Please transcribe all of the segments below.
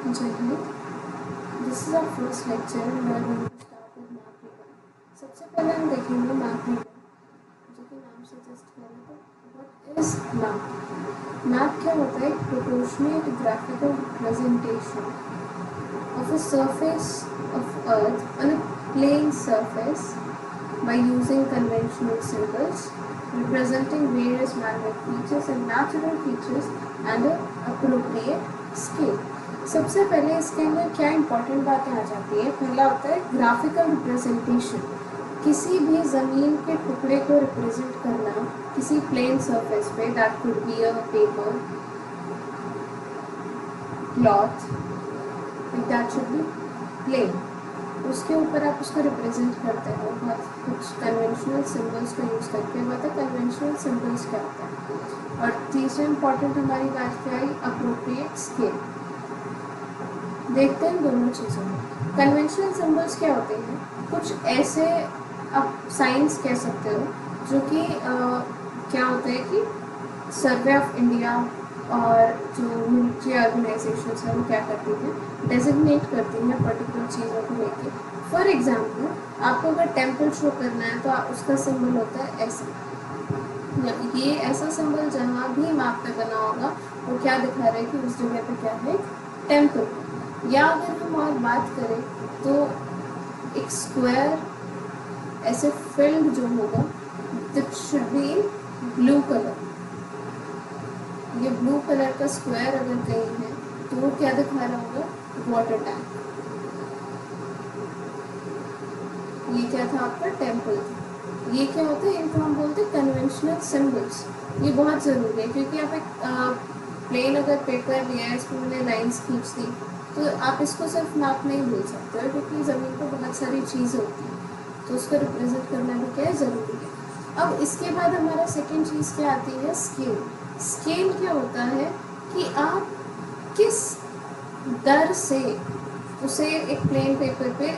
जय Hind. This is our first lecture and we are going to start with map reader. सबसे पहले हम देखेंगे मैप रीडर, जो कि नाम सजेस्ट करे तो व्हाट इज मैप। मैप क्या होता है? Proportionate graphical representation of a surface of earth on a plane surface by using conventional symbols representing various man-made features and natural features and an appropriate scale। सबसे पहले इसके अंदर क्या important बातें आ जाती है? पहला होता है ग्राफिकल रिप्रेजेंटेशन। किसी भी ज़मीन के टुकड़े को रिप्रेजेंट करना किसी प्लेन सरफेस पे, that could be a paper, cloth, that should be plain. उसके ऊपर आप उसको रिप्रेजेंट करते हो बहुत कुछ कन्वेंशनल सिंबल्स का यूज़ करके। बता कन्वेंशनल सिंबल्स क्या होता है। और तीसरा इंपॉर्टेंट हमारी बात क्या आई? Appropriate scale. देखते हैं दोनों चीज़ों में। कन्वेंशनल सिंबल्स क्या होते हैं? कुछ ऐसे आप साइंस कह सकते हो जो कि क्या होता है कि सर्वे ऑफ इंडिया और जो मिलिट्री ऑर्गेनाइजेशंस हैं वो क्या करती हैं? डेजिग्नेट करती हैं पर्टिकुलर चीज़ों को लेके। फॉर एग्जांपल, आपको अगर टेम्पल शो करना है तो उसका सिंबल होता है ऐसा। ये ऐसा सिंबल जहाँ भी मैप पे बना होगा वो क्या दिखा रहा है कि उस जगह पे क्या है? टेम्पल। या अगर हम और बात करें तो एक स्क्वायर ऐसे फिल्ड जो होगा that should be in blue colour. ये ब्लू कलर का स्क्वायर अगर कहीं है तो वो क्या दिखा रहा होगा? Water tank. ये क्या था? आपका टेम्पल था। ये क्या होता है? इनको हम बोलते हैं कन्वेंशनल सिंबल्स। ये बहुत ज़रूरी है क्योंकि आप एक प्लेन अगर पेपर लिया है, इसमें मैंने लाइन्स खींच दी, तो आप इसको सिर्फ मैप नहीं बोल सकते हो क्योंकि ज़मीन पर बहुत सारी चीज़ें होती हैं, तो उसको रिप्रेजेंट करना भी क्या है? ज़रूरी है। अब इसके बाद हमारा सेकेंड चीज़ क्या आती है? स्केल। स्केल क्या होता है कि आप किस दर से उसे एक प्लेन पेपर पे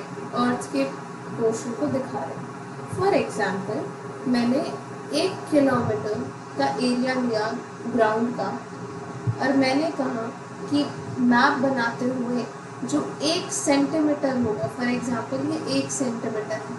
अर्थ के पोर्शन को दिखा रहे हैं। फॉर एग्जाम्पल, मैंने 1 किलोमीटर का एरिया लिया ग्राउंड का और मैंने कहा कि मैप बनाते हुए जो 1 सेंटीमीटर होगा, फॉर एग्जाम्पल ये 1 सेंटीमीटर है,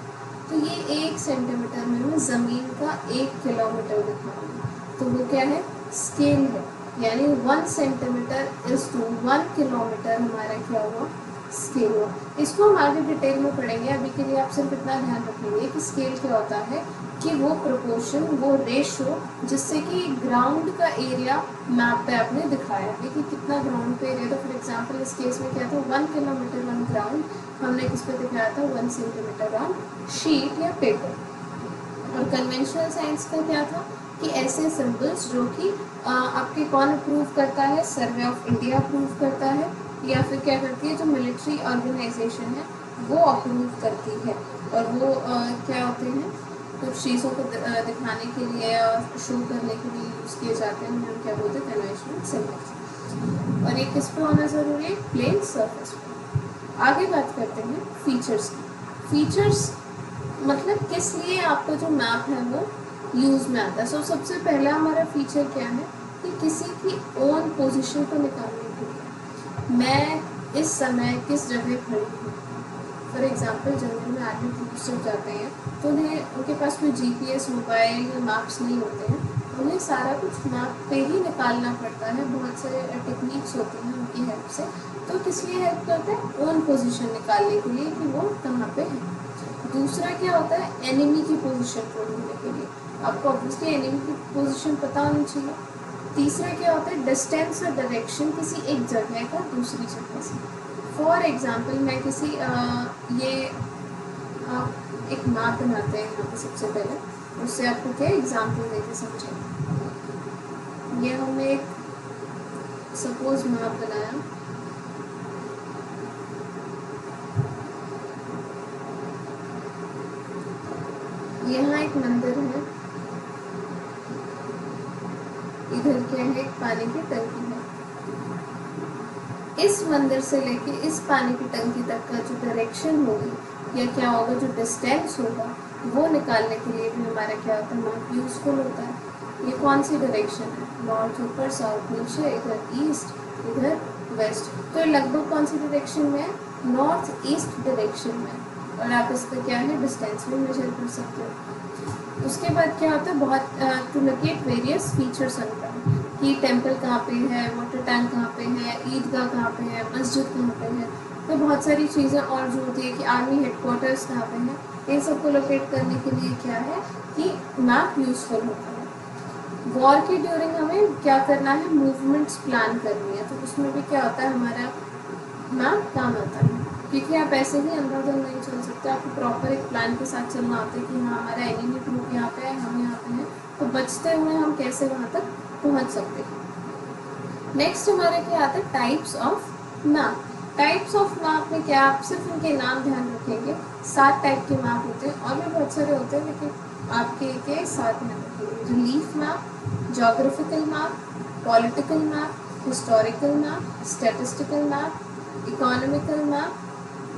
तो ये 1 सेंटीमीटर में मैं ज़मीन का 1 किलोमीटर दिखाऊंगी, तो वो क्या है? स्केल है। यानी 1 सेंटीमीटर इज टू 1 किलोमीटर हमारा क्या हुआ? स्केल हुआ। इसको हम आगे डिटेल में पढ़ेंगे। अभी के लिए आप सिर्फ इतना ध्यान रखेंगे कि स्केल क्या होता है कि वो प्रोपोर्शन, वो रेशो जिससे कि ग्राउंड का एरिया मैप पे आपने दिखाया है कि कितना ग्राउंड पे एरिया। तो फॉर एग्जांपल इस केस में क्या था? 1 किलोमीटर ऑन ग्राउंड हमने किस पे दिखाया था? 1 सेंटीमीटर ऑन शीट या पेपर। और कन्वेंशनल साइंस का क्या था कि ऐसे सिंबल्स जो कि आपके कौन अप्रूव करता है? सर्वे ऑफ इंडिया अप्रूव करता है, या फिर क्या करती है? जो मिलिट्री ऑर्गेनाइजेशन है वो अप्रूव करती है। और वो क्या होते हैं? कुछ चीज़ों को दिखाने के लिए और शो करने के लिए यूज़ किए जाते हैं, हम क्या बोलते हैं? Conventional symbols. और ये किस पे होना ज़रूरी है? प्लेन सरफेस पे। आगे बात करते हैं फीचर्स की। फीचर्स मतलब किस लिए आपका जो मैप है वो यूज़ में आता है। सो सबसे पहला हमारा फीचर क्या है कि किसी की ओन पोजीशन को निकालने के लिए मैं इस समय किस जगह खड़ी हूँ। फॉर एग्जांपल, जंगल में आर्मी पुलिस जब जाते हैं तो उनके पास कोई जीपीएस, मोबाइल या मैप्स नहीं होते हैं, उन्हें सारा कुछ मैप पे ही निकालना पड़ता है। बहुत सारे टेक्निक्स होती हैं उनकी हेल्प से। तो किस लिए हेल्प करते हैं? ओन पोजीशन निकालने के लिए कि वो कहाँ पे है। दूसरा क्या होता है? एनिमी की पोजीशन को ढूंढने के लिए आपको ऑब्वियसली एनिमी की पोजीशन पता होनी चाहिए। तीसरा क्या होता है? डिस्टेंस और डायरेक्शन किसी एक जगह का दूसरी जगह से। फॉर एग्जांपल, मैं किसी ये आप एक मैप बनाते हैं यहाँ पे सबसे पहले, उससे आपको क्या एग्जांपल देके समझें। ये हमने एक सपोज मैप बनाया, यहाँ एक मंदिर है, इधर क्या है? एक पानी की टंकी है। इस मंदिर से लेके इस पानी की टंकी तक का जो डायरेक्शन होगी या क्या होगा, जो डिस्टेंस होगा, वो निकालने के लिए भी हमारा क्या होता है? मैप यूजफुल होता है। ये कौन सी डायरेक्शन है? नॉर्थ ऊपर, साउथ नीचे, इधर ईस्ट, इधर वेस्ट। तो लगभग कौन सी डायरेक्शन में है? नॉर्थ ईस्ट डायरेक्शन में। और आप इसका क्या है डिस्टेंस भी मेजर कर सकते हो। उसके बाद क्या होता है बहुत to locate various features on ground कि टेम्पल कहाँ पे है, वाटर टैंक कहाँ पे है, ईदगाह कहाँ पे है, मस्जिद कहाँ पे है। तो बहुत सारी चीज़ें और जो होती है कि आर्मी हेडक्वार्टर्स कहाँ पे है, इन सबको लोकेट करने के लिए क्या है कि मैप यूज़फुल होता है। वॉर के ड्यूरिंग हमें क्या करना है, मूवमेंट्स प्लान करनी है, तो उसमें भी क्या होता है हमारा मैप काम आता है। क्योंकि आप ऐसे ही अंदर नहीं चल सकते, आपको प्रॉपर एक प्लान के साथ चलना होता है कि हाँ हमारा एनिमी ग्रुप यहाँ पे है, हम यहाँ पे हैं, तो बचते हुए हम कैसे वहाँ तक पहुँच सकते हैं। नेक्स्ट हमारे क्या आता है types of map. Types of map में क्या, आप सिर्फ इनके नाम ध्यान रखेंगे। 7 टाइप के मैप होते हैं, और भी बहुत सारे होते हैं लेकिन आपके के 7 ध्यान रखेंगे। Relief map, geographical map, political map, historical map, statistical map, economical map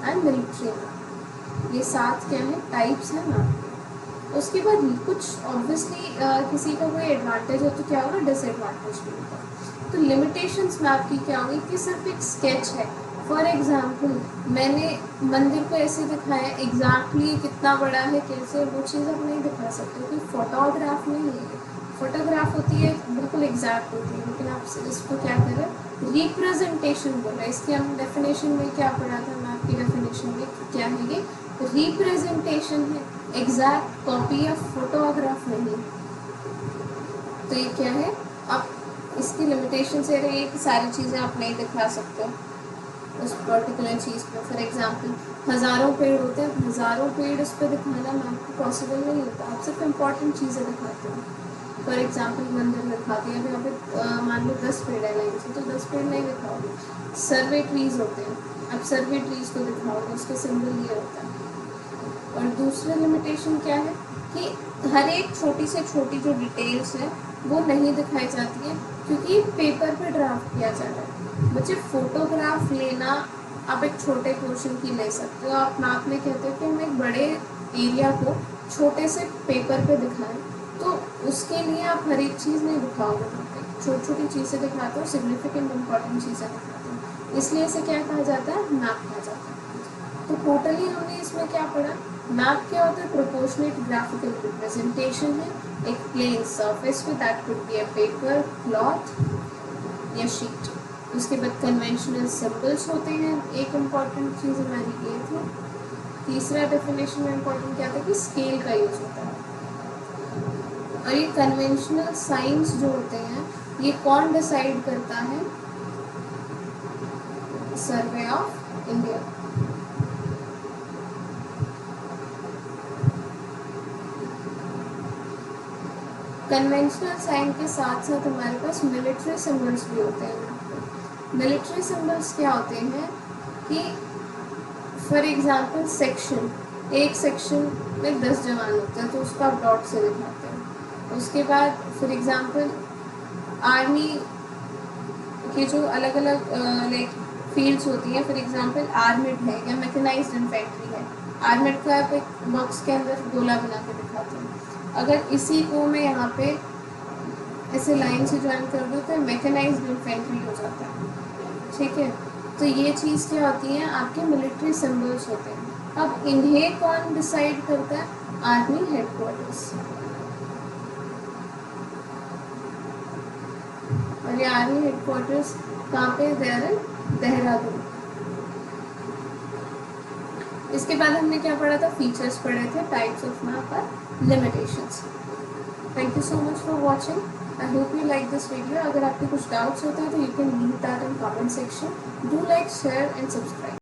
and military map. ये 7 क्या है टाइप्स हैं मैप। उसके बाद कुछ ऑब्वियसली किसी का कोई एडवांटेज हो तो क्या होगा, डिसएडवांटेज भी होगा। तो लिमिटेशंस मैप की क्या होगी कि सिर्फ एक स्केच है। फॉर एग्जांपल मैंने मंदिर को ऐसे दिखाया, एग्जैक्टली कितना बड़ा है कैसे, वो चीज़ आप नहीं दिखा सकते, कोई फोटोग्राफ नहीं है। फोटोग्राफ होती है बिल्कुल एग्जैक्ट होती है, लेकिन आप इसको क्या करें, रिप्रेजेंटेशन बोल रहे हैं। इसकी हम डेफिनेशन में क्या पढ़ा था, मैप की डेफिनेशन में क्या है ये, रिप्रेजेंटेशन है, एग्जैक्ट कॉपी या फोटोग्राफ नहीं। तो ये क्या है, आप इसकी लिमिटेशन से रही है कि सारी चीज़ें आप नहीं दिखा सकते उस पर्टिकुलर चीज़ पर। फॉर एग्जांपल हज़ारों पेड़ होते हैं, हज़ारों पेड़ उस पर दिखाना मैम को पॉसिबल नहीं होता, आप सिर्फ इम्पॉर्टेंट चीज़ें दिखाते हो। फॉर एग्जांपल मंदिर दिखाते हैं, अभी यहाँ पे मान लो 10 पेड़ है लाइन से, तो 10 पेड़ नहीं दिखाओगे। सर्वे ट्रीज़ होते हैं, आप सर्वे ट्रीज़ को दिखाओगे, उसका सिंबल ये होता है। और दूसरी लिमिटेशन क्या है कि हर एक छोटी से छोटी जो डिटेल्स है वो नहीं दिखाई जाती है, क्योंकि पेपर पे ड्राफ्ट किया जा रहा है। बच्चे फोटोग्राफ लेना आप एक छोटे पोर्शन की ले सकते हो, आप मैप में कहते हो कि हम एक बड़े एरिया को छोटे से पेपर पे दिखाएं, तो उसके लिए आप हर एक चीज़ नहीं दिखाओगे, छोटी छोटी चीज़ें दिखाते हो, सिग्निफिकेंट इंपॉर्टेंट चीज़ें दिखाते हो, इसलिए इसे क्या कहा जाता है, मैप कहा जाता है। तो टोटली हमने इसमें क्या पढ़ा, मैप क्या होता है, प्रोपोर्शनेट ग्राफिकल रिप्रेजेंटेशन है, एक प्लेन सरफेस पे, that could be a paper, cloth या शीट। उसके बाद कन्वेंशनल सिंबल्स होते हैं, एक इम्पॉर्टेंट चीज़ हमारी ये थी। तीसरा डेफिनेशन में इम्पॉर्टेंट क्या था कि स्केल का यूज होता है। और ये कन्वेंशनल साइंस जो होते हैं ये कौन डिसाइड करता है, Survey of India. Conventional sign के साथ साथ हमारे पास मिलिट्री सिंबल्स भी होते हैं। मिलिट्री सिंबल्स क्या होते हैं कि फॉर एग्जांपल सेक्शन, एक सेक्शन में 10 जवान होते हैं तो उसको आप डॉट से दिखाते हैं। उसके बाद फॉर एग्जांपल आर्मी के जो अलग अलग लाइक फील्ड्स होती हैं, फॉर एग्जांपल आर्मिड है या मैकेनाइज्ड इन्फेंट्री है, आर्मिड का आप एक बॉक्स के अंदर गोला बना के दिखाते हैं। अगर इसी को मैं यहाँ पे ऐसे लाइन से ज्वाइन कर दूँ तो मैकेनाइज्ड इन्फेंट्री हो जाता है, ठीक है। तो ये चीज़ क्या होती है, आपके मिलिट्री सिंबल्स होते हैं। अब इन्हें कौन डिसाइड करता है, आर्मी हेडक्वार्टर्स। और ये आर्मी हेडक्वार्टर्स कहाँ पे, देहरादून। इसके बाद हमने क्या पढ़ा था, फीचर्स पढ़े थे, टाइप्स ऑफ मैप और limitations. Thank you so much for watching, I hope you like this video. अगर आपके कुछ डाउट्स होते हैं तो you can leave that in comment section. Do like, share and subscribe.